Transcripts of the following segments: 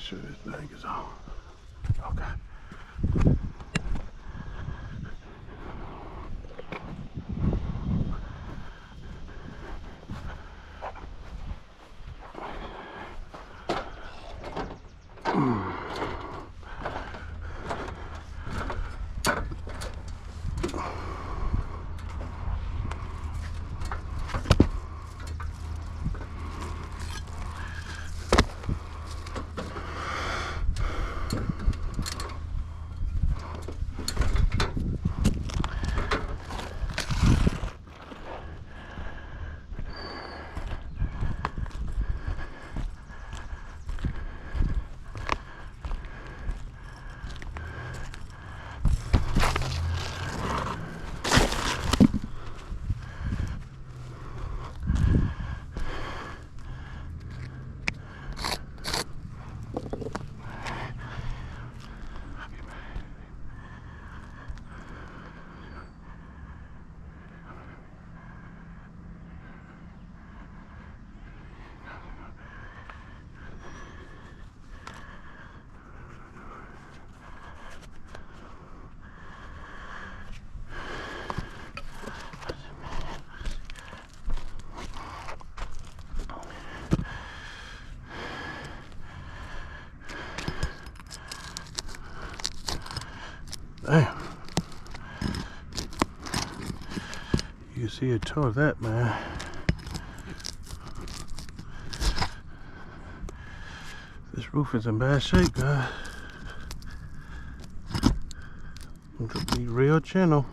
sure this thing is on. Okay. Damn. You can see it tore that, man. This roof is in bad shape, guys. It could be real gentle.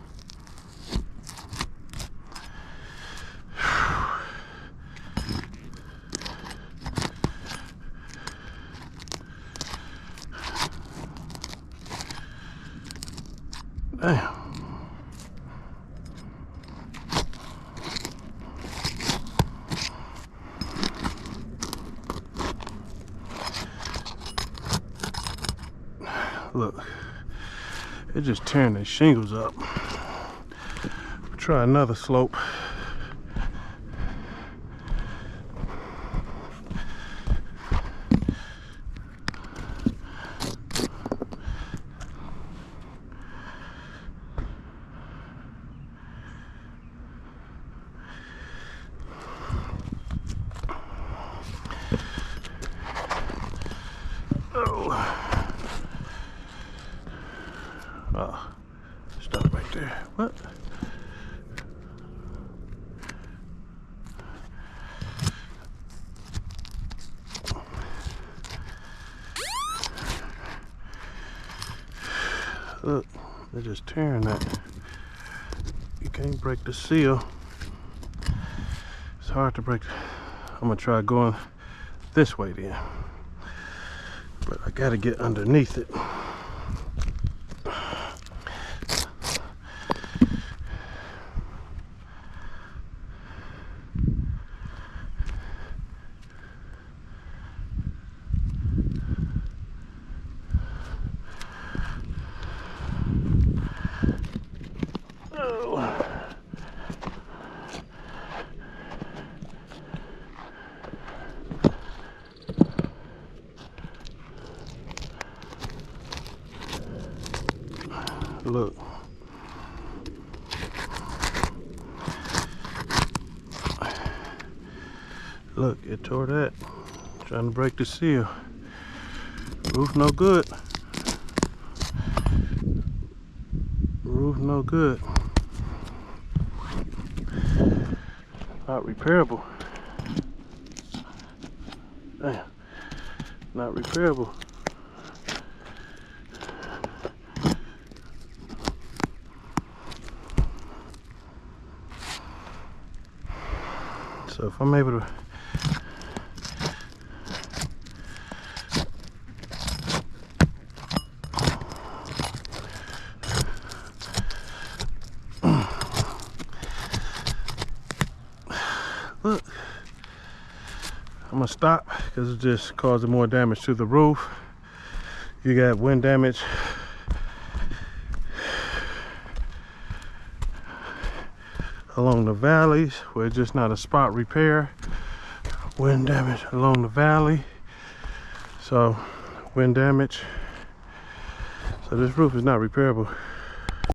Damn. Look, it's just tearing the shingles up. We'll try another slope. Oh, stop right there. What? Look, they're just tearing that. You can't break the seal. It's hard to break. I'm gonna try going this way then. But I gotta get underneath it. Look. Look, it tore that. Trying to break the seal. Roof no good. Roof no good. Not repairable. Damn. Not repairable. So if I'm able to look, I'm gonna stop because it's just causing more damage to the roof. You got wind damage. Along the valleys where it's just not a spot repair. Wind damage along the valley. So wind damage. So this roof is not repairable.